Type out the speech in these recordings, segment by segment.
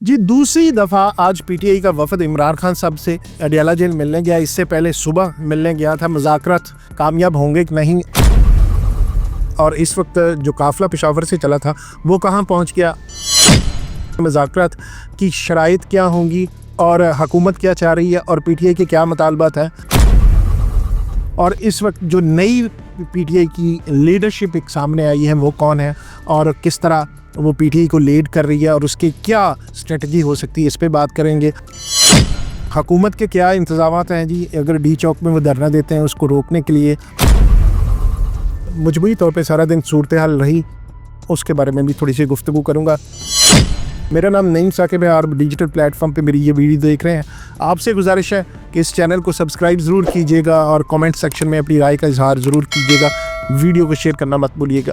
जी दूसरी दफ़ा आज पीटीआई का वफद इमरान खान साहब से अडियाला जेल मिलने गया। इससे पहले सुबह मिलने गया था। मुज़ाकरात कामयाब होंगे कि नहीं, और इस वक्त जो काफ़िला पेशावर से चला था वो कहाँ पहुँच गया, मुज़ाकरात की शराइत क्या होंगी और हुकूमत क्या चाह रही है और पीटीआई के क्या मुतालबात हैं, और इस वक्त जो नई पीटीआई की लीडरशिप एक सामने आई है वो कौन है और किस तरह वो पीटीआई को लीड कर रही है और उसकी क्या स्ट्रेटजी हो सकती है, इस पे बात करेंगे। हुकूमत के क्या इंतज़ामात हैं जी अगर डी चौक में वो धरना देते हैं उसको रोकने के लिए। मजबूरी तौर पे सारा दिन सूरत हाल रही, उसके बारे में भी थोड़ी सी गुफ्तगू करूँगा। मेरा नाम नईम साकिब है और डिजिटल प्लेटफॉर्म पे मेरी ये वीडियो देख रहे हैं। आपसे गुजारिश है कि इस चैनल को सब्सक्राइब ज़रूर कीजिएगा और कमेंट सेक्शन में अपनी राय का इजहार ज़रूर कीजिएगा। वीडियो को शेयर करना मत भूलिएगा।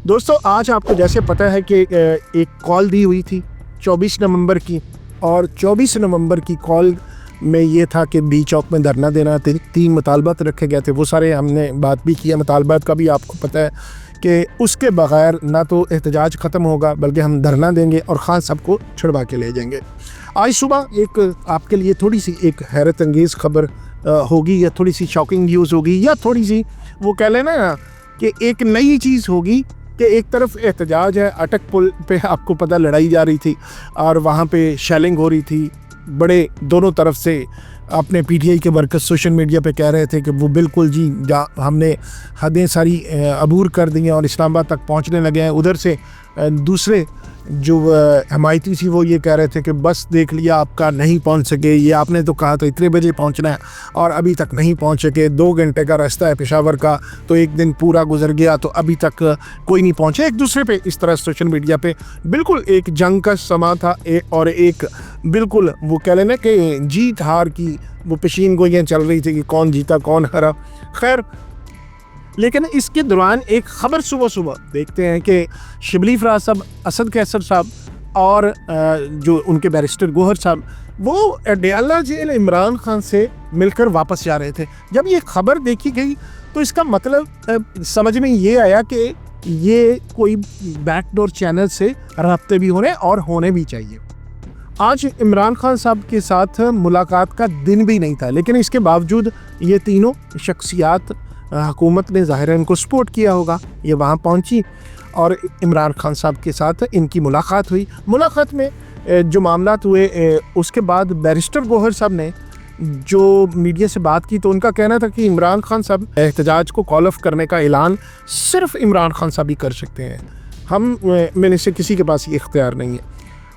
दोस्तों, आज आपको जैसे पता है कि एक कॉल दी हुई थी 24 नवंबर की, और 24 नवंबर की कॉल में ये था कि डी चौक में धरना देना। 3 मुतालबात रखे गए थे, वो सारे हमने बात भी किया। मुतालबात का भी आपको पता है कि उसके बगैर ना तो एहतजाज ख़त्म होगा बल्कि हम धरना देंगे और ख़ान साहब को छुड़वा के ले जाएंगे। आज सुबह एक आपके लिए थोड़ी सी एक हैरत अंगेज़ खबर होगी, या थोड़ी सी शॉकिंग न्यूज़ होगी, या थोड़ी सी वो कह लेना ना कि एक नई चीज़ होगी कि एक तरफ एहतजाज है, अटक पुल पे आपको पता लड़ाई जा रही थी और वहाँ पे शेलिंग हो रही थी। बड़े दोनों तरफ से अपने पीटीआई के वर्कर्स सोशल मीडिया पे कह रहे थे कि वो बिल्कुल जी हमने हदें सारी अबूर कर दी हैं और इस्लामाबाद तक पहुँचने लगे हैं। उधर से दूसरे जो हमायती थी वो ये कह रहे थे कि बस देख लिया आपका, नहीं पहुंच सके, ये आपने तो कहा तो इतने बजे पहुंचना है और अभी तक नहीं पहुंच सके। 2 घंटे का रास्ता है पेशावर का, तो एक दिन पूरा गुजर गया तो अभी तक कोई नहीं पहुंचे। एक दूसरे पे इस तरह सोशल मीडिया पे बिल्कुल एक जंग का समा था और एक बिल्कुल वो कह लेना कि जीत हार की वो पेशीन गोइयाँ चल रही थी कि कौन जीता कौन हारा। खैर, लेकिन इसके दौरान एक ख़बर सुबह सुबह देखते हैं कि शिबली फराज साहब, असद कैसर साहब और जो उनके बैरिस्टर गोहर साहब वो अडियाला जेल इमरान खान से मिलकर वापस जा रहे थे। जब ये खबर देखी गई तो इसका मतलब समझ में ये आया कि ये कोई बैकडोर चैनल से राब्ते भी होने और होने भी चाहिए। आज इमरान खान साहब के साथ मुलाकात का दिन भी नहीं था, लेकिन इसके बावजूद ये तीनों शख्सियात हुकूमत ने ज़ाहिर इनको सपोर्ट किया होगा, ये वहाँ पहुँची और इमरान खान साहब के साथ इनकी मुलाकात हुई। मुलाकात में जो मामलात हुए उसके बाद बैरिस्टर गोहर साहब ने जो मीडिया से बात की तो उनका कहना था कि इमरान खान साहब एहतजाज को कॉल ऑफ करने का ऐलान सिर्फ इमरान खान साहब ही कर सकते हैं, हम में से किसी के पास ये इख्तियार नहीं है।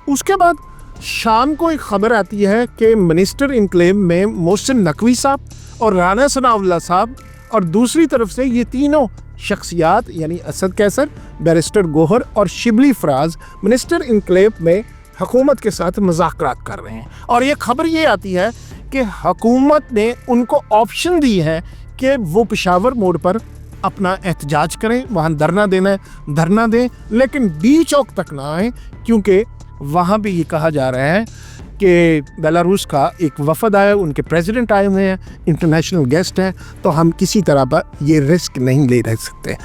उसके बाद शाम को एक ख़बर आती है कि मिनिस्टर इनक्लेव में मोहसिन नकवी साहब और राना सनाउल्लाह साहब और दूसरी तरफ से ये तीनों शख्सियात यानी असद कैसर, बैरिस्टर गोहर और शिबली फराज मिनिस्टर इनक्लेव में हुकूमत के साथ मुज़ाकरात कर रहे हैं। और ये खबर ये आती है कि हुकूमत ने उनको ऑप्शन दी है कि वो पेशावर मोड़ पर अपना एहतजाज करें, वहाँ धरना देना है धरना दें, लेकिन डी चौक तक ना आए, क्योंकि वहाँ भी ये कहा जा रहा है कि बेलारूस का एक वफद आया, उनके प्रेसिडेंट आए हुए हैं, इंटरनेशनल गेस्ट हैं, तो हम किसी तरह पर ये रिस्क नहीं ले रह सकते।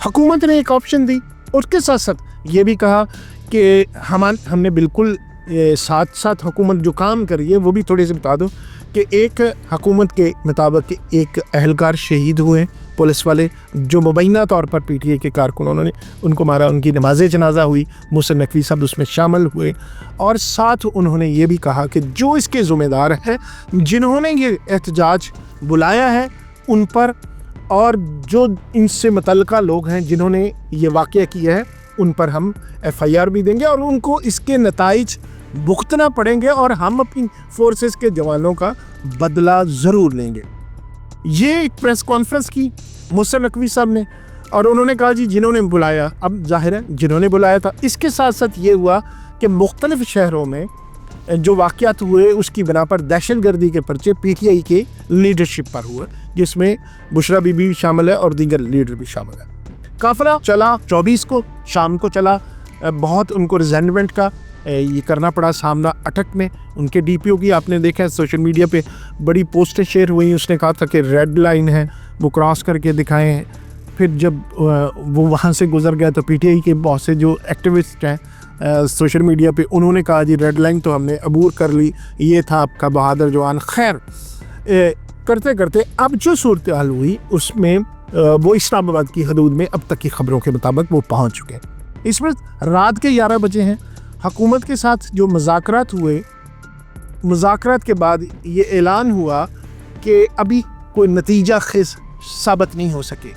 हुकूमत ने एक ऑप्शन दी, उसके साथ साथ ये भी कहा कि हमने बिल्कुल साथ साथ हुकूमत जो काम करी है वो भी थोड़े से बता दो कि एक हुकूमत के मुताबिक एक अहलकार शहीद हुए, पुलिस वाले जो मुबैना तौर पर पीटीआई के कारकुनों ने उनको मारा, उनकी नमाज जनाजा हुई, मोहसिन नकवी साहब उसमें शामिल हुए। और साथ उन्होंने ये भी कहा कि जो इसके ज़िम्मेदार हैं, जिन्होंने ये एहतजाज बुलाया है उन पर, और जो इनसे मुतल्लिका लोग हैं जिन्होंने ये वाक़या किया है उन पर हम FIR भी देंगे और उनको इसके नताइज भुगतना पड़ेंगे और हम अपनी फोर्सेस के जवानों का बदला ज़रूर लेंगे। ये एक प्रेस कॉन्फ्रेंस की मोहसिन नकवी साहब ने, और उन्होंने कहा जी जिन्होंने बुलाया, अब जाहिर है जिन्होंने बुलाया था। इसके साथ साथ ये हुआ कि मुख्तलिफ शहरों में जो वाक़यात हुए उसकी बिना पर दहशतगर्दी के पर्चे पीटीआई के लीडरशिप पर हुए, जिसमें बुशरा बीबी भी शामिल है और दीगर लीडर भी शामिल है। काफ़िला चला 24 को शाम को चला, बहुत उनको रिजेंटमेंट का ये करना पड़ा सामना अटक में। उनके DPO की आपने देखा है सोशल मीडिया पे बड़ी पोस्टें शेयर हुई, उसने कहा था कि रेड लाइन है वो क्रॉस करके दिखाएं। फिर जब वो वहाँ से गुजर गया तो पीटीआई के बहुत से जो एक्टिविस्ट हैं सोशल मीडिया पे, उन्होंने कहा जी रेड लाइन तो हमने अबूर कर ली, ये था आपका बहादुर जवान। खैर करते करते अब जो सूरत हाल हुई उसमें वो इस्लामाबाद की हदूद में अब तक की खबरों के मुताबिक वो पहुँच चुके हैं। इस वक्त रात के 11 बजे हैं। हुकूमत के साथ जो मुज़ाकरात हुए, मुज़ाकरात के बाद ये ऐलान हुआ कि अभी कोई नतीजा खेज साबित नहीं हो सके,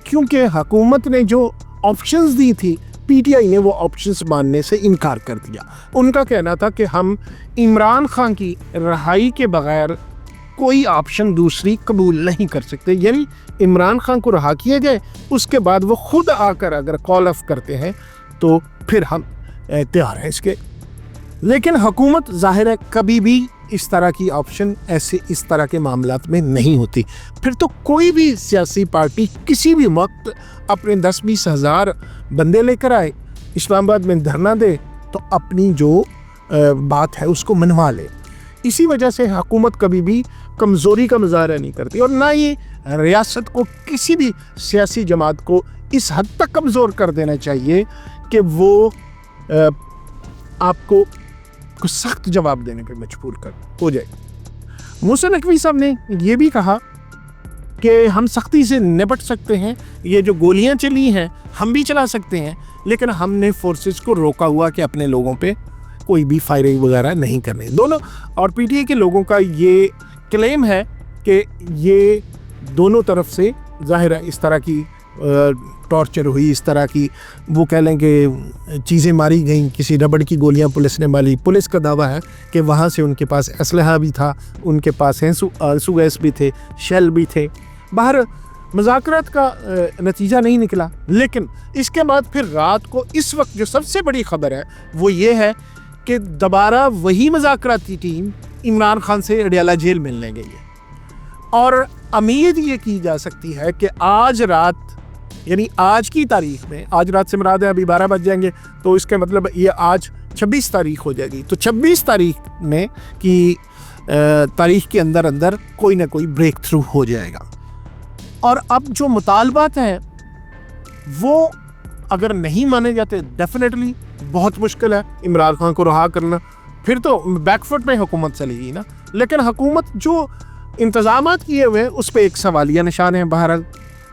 क्योंकि हुकूमत ने जो ऑप्शंस दी थी पीटीआई ने वो ऑप्शंस मानने से इनकार कर दिया। उनका कहना था कि हम इमरान खान की रहाई के बगैर कोई ऑप्शन दूसरी कबूल नहीं कर सकते, यानी इमरान खान को रहा किया जाए, उसके बाद वो खुद आकर अगर कॉल ऑफ करते हैं तो फिर हम तैयार हैं इसके। लेकिन हुकूमत ज़ाहिर है कभी भी इस तरह की ऑप्शन ऐसे इस तरह के मामलात में नहीं होती। फिर तो कोई भी सियासी पार्टी किसी भी वक्त अपने 10-20 हज़ार बंदे लेकर आए, इस्लामाबाद में धरना दे, तो अपनी जो बात है उसको मनवा ले। इसी वजह से हुकूमत कभी भी कमज़ोरी का मुजाहरा नहीं करती, और ना ये रियासत को किसी भी सियासी जमात को इस हद तक कमज़ोर कर देना चाहिए कि वो आपको कुछ सख्त जवाब देने पर मजबूर कर हो जाए। मूसा नकवी साहब ने ये भी कहा कि हम सख्ती से निपट सकते हैं, ये जो गोलियां चली हैं हम भी चला सकते हैं, लेकिन हमने फोर्सेस को रोका हुआ कि अपने लोगों पे कोई भी फायरिंग वगैरह नहीं करने। दोनों और पीटीआई के लोगों का ये क्लेम है कि ये दोनों तरफ से ज़ाहिर है इस तरह की टॉर्चर हुई, इस तरह की वो कह लें कि चीज़ें मारी गई, किसी रबड़ की गोलियां पुलिस ने मारी। पुलिस का दावा है कि वहाँ से उनके पास असलहा भी था, उनके पास आंसू गैस भी थे, शेल भी थे। बाहर मुज़ाकरात का नतीजा नहीं निकला, लेकिन इसके बाद फिर रात को इस वक्त जो सबसे बड़ी खबर है वो ये है कि दोबारा वही मुज़ाकराती टीम इमरान खान से अडयाला जेल मिलने गई है, और उम्मीद ये की जा सकती है कि आज रात, यानी आज की तारीख में, आज रात से मुराद है अभी 12 बज जाएंगे, तो इसके मतलब ये आज 26 तारीख हो जाएगी, तो 26 तारीख में की तारीख के अंदर अंदर कोई ना कोई ब्रेक थ्रू हो जाएगा। और अब जो मुतालबात हैं वो अगर नहीं माने जाते, डेफिनेटली बहुत मुश्किल है इमरान खान को रहा करना, फिर तो बैकफुट में हुकूमत चलेगी ना। लेकिन हुकूमत जो इंतज़ामात किए हुए हैं उस पर एक सवालिया निशान है। बहरहाल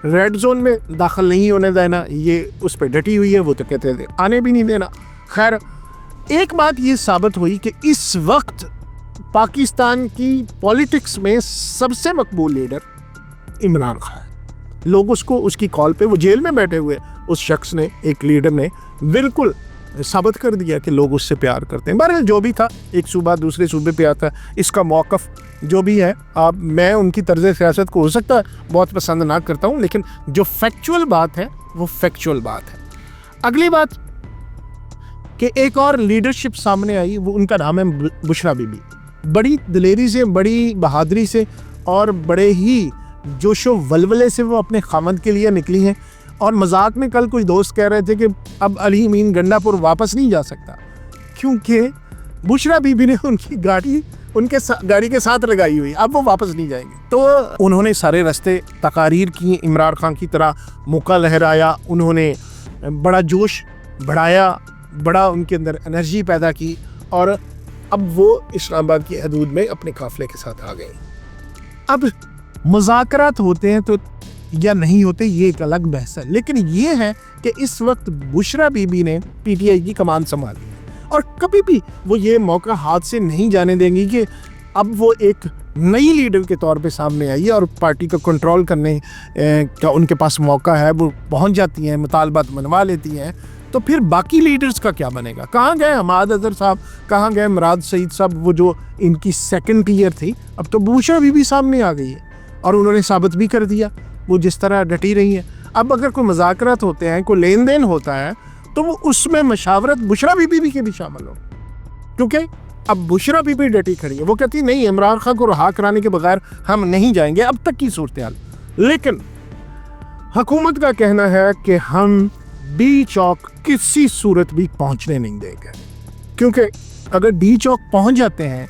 रेड जोन में दाखिल नहीं होने देना, ये उस पर डटी हुई है, वो तो कहते थे आने भी नहीं देना। खैर एक बात ये साबित हुई कि इस वक्त पाकिस्तान की पॉलिटिक्स में सबसे मकबूल लीडर इमरान खान है। लोग उसको उसकी कॉल पे, वो जेल में बैठे हुए उस शख्स ने, एक लीडर ने बिल्कुल साबित कर दिया कि लोग उससे प्यार करते हैं। बहरहाल जो भी था, एक सूबा दूसरे सूबे पे आता है, इसका मौक़िफ़ जो भी है, मैं उनकी तर्ज़ सियासत को हो सकता है बहुत पसंद ना करता हूँ, लेकिन जो फैक्चुअल बात है वो फैक्चुअल बात है। अगली बात कि एक और लीडरशिप सामने आई, वो उनका नाम है बुशरा बीबी। बड़ी दिलेरी से, बड़ी बहादुरी से और बड़े ही जोशो वलवले से वो अपने खामद के लिए निकली हैं। और मजाक में कल कुछ दोस्त कह रहे थे कि अब अली अमीन गंडापुर वापस नहीं जा सकता, क्योंकि बुशरा बीबी ने उनकी गाड़ी उनके गाड़ी के साथ लगाई हुई, अब वो वापस नहीं जाएंगे। तो उन्होंने सारे रास्ते तकारीर की, इमरान खान की तरह मुक्का लहराया, उन्होंने बड़ा जोश बढ़ाया, बड़ा उनके अंदर एनर्जी पैदा की, और अब वो इस्लामाबाद की हदूद में अपने काफिले के साथ आ गए। अब मुज़ाकरात होते हैं तो या नहीं होते, ये एक अलग बहस है, लेकिन ये है कि इस वक्त बुशरा बीबी ने पीटीआई की कमान संभाली है, और कभी भी वो ये मौका हाथ से नहीं जाने देंगी कि अब वो एक नई लीडर के तौर पे सामने आई है और पार्टी को कंट्रोल करने का उनके पास मौका है। वो पहुंच जाती हैं, मुतालबात मनवा लेती हैं, तो फिर बाकी लीडर्स का क्या बनेगा? कहाँ गए हमाद अजहर साहब, कहाँ गए मुराद सईद साहब, वो जो इनकी सेकंड टीयर थी? अब तो बुशरा बीबी सामने आ गई है और उन्होंने साबित भी कर दिया वो जिस तरह डटी रही है। अब अगर कोई मुज़ाकरात होते हैं, कोई लेन देन होता है, तो वो उसमें मशावरत बुशरा बीबी के भी शामिल हो, क्योंकि अब बुशरा बीबी डटी खड़ी है। वो कहती नहीं, इमरान खान को रहा कराने के बगैर हम नहीं जाएंगे, अब तक की सूरत हाल। लेकिन हुकूमत का कहना है कि हम डी चौक किसी सूरत भी पहुंचने नहीं देंगे, क्योंकि अगर डी चौक पहुंच जाते हैं,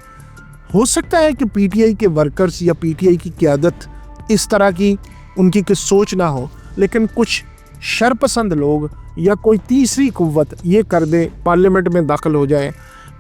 हो सकता है कि पीटीआई के वर्कर्स या पीटीआई की क़यादत इस तरह की उनकी कोई सोच ना हो, लेकिन कुछ शरपसंद लोग या कोई तीसरी कुव्वत ये कर दे, पार्लियामेंट में दाखिल हो जाए,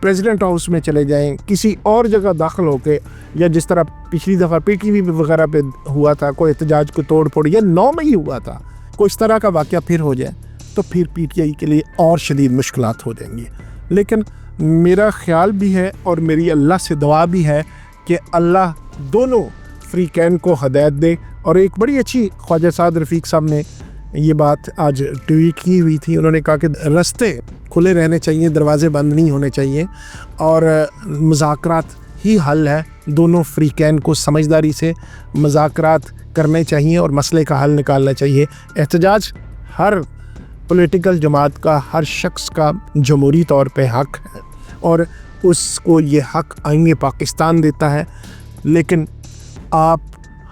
प्रेसिडेंट हाउस में चले जाएं, किसी और जगह दाखिल होके, या जिस तरह पिछली दफ़ा PTV वगैरह पे हुआ था, कोई एहतजाज को तोड़ फोड़, या 9 में ही हुआ था, कोई इस तरह का वाक़या फिर हो जाए तो फिर PTI के लिए और शदीद मुश्किलात हो जाएंगी। लेकिन मेरा ख्याल भी है और मेरी अल्लाह से दुआ भी है कि अल्लाह दोनों फ्रीकैन को हदायत दे। और एक बड़ी अच्छी ख्वाजा साद रफ़ीक साहब ने ये बात आज ट्वीट की हुई थी, उन्होंने कहा कि रास्ते खुले रहने चाहिए, दरवाज़े बंद नहीं होने चाहिए, और मुज़ाकरात ही हल है। दोनों फ्रीकैन को समझदारी से मुज़ाकरात करने चाहिए और मसले का हल निकालना चाहिए। एहतजाज हर पॉलिटिकल जमात का, हर शख्स का जमहूरी तौर पे हक़ है और उसको ये हक़ आईन पाकिस्तान देता है। लेकिन आप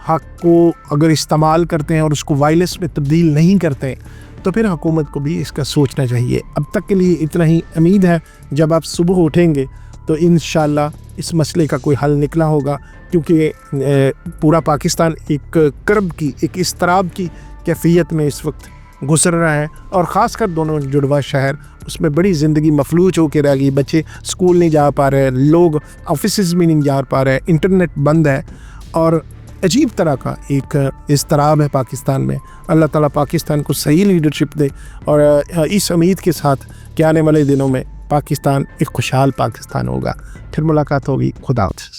हक़ को अगर इस्तेमाल करते हैं और उसको वायलेंस में तब्दील नहीं करते तो फिर हुकूमत को भी इसका सोचना चाहिए। अब तक के लिए इतना ही। उम्मीद है जब आप सुबह उठेंगे तो इंशाअल्लाह इस मसले का कोई हल निकला होगा, क्योंकि पूरा पाकिस्तान एक कर्ब की, एक इस्तराब की कैफियत में इस वक्त गुजर रहा है, और ख़ासकर दोनों जुड़वा शहर, उसमें बड़ी ज़िंदगी मफलूज होकर रह गई। बच्चे स्कूल नहीं जा पा रहे, लोग ऑफिस में नहीं जा पा रहे, इंटरनेट बंद है, और अजीब तरह का एक इस्तराब है पाकिस्तान में। अल्लाह ताला पाकिस्तान को सही लीडरशिप दे, और इस उम्मीद के साथ कि आने वाले दिनों में पाकिस्तान एक खुशहाल पाकिस्तान होगा। फिर मुलाकात होगी। खुदा हाफ़िज़।